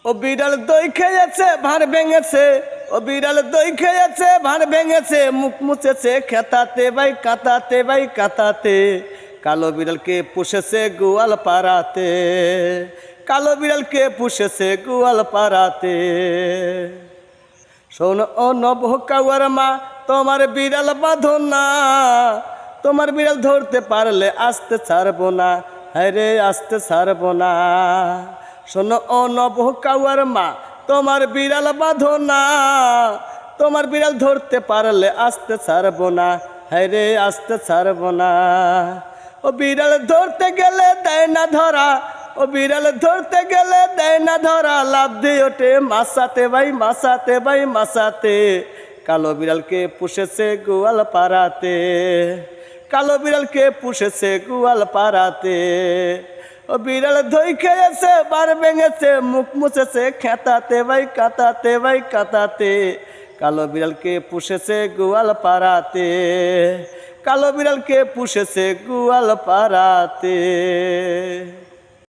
ও বিড়াল দই খেয়েছে ভাঁড় ভেঙেছে, ও বিড়াল দই খেয়েছে ভাঁড় ভেঙেছে, মুখ মুছেছে খেতাতে ভাই কাতাতে ভাই কাতাতে। কালো বিড়ালকে পুষেছে গোয়াল পাড়াতে, কালো বিড়ালকে পুষেছে গোয়াল পাড়াতে। শোন ও নব কাউয়ার মা, তোমার বিড়াল বাঁধো না, তোমার বিড়াল ধরতে পারলে আসতে ছাড়বো না, হ্যাঁ রে আসতে ছাড়বো না। শোনো ও নব কাউয়ার মা, তোমার বিড়াল বাঁধো না, তোমার বিড়াল ধরতে পারলে আসতে ছাড়বো না, হ্যাঁ রে আসতে ছাড়বো না। ও বিড়াল ধরতে গেলে দেয় না ধরা, ও বিড়াল ধরতে গেলে দেয় না ধরা, লাফ দিয়ে ওঠে মাসাতে ভাই মাসাতে ভাই মাসাতে। কালো বিড়ালকে পুষেছে গোয়াল পাড়াতে, কালো বিড়ালকে পুষেছে গোয়াল পাড়াতে। ও বিড়াল দই খেয়েছে বার ভেঙেছে, মুখ মুছেছে খেতাতে ভাই কাতাতে ভাই কাতাতে। কালো বিড়ালকে পুষেছে গোয়াল পাড়াতে, কালো বিড়ালকে পুষেছে গোয়াল পাড়াতে।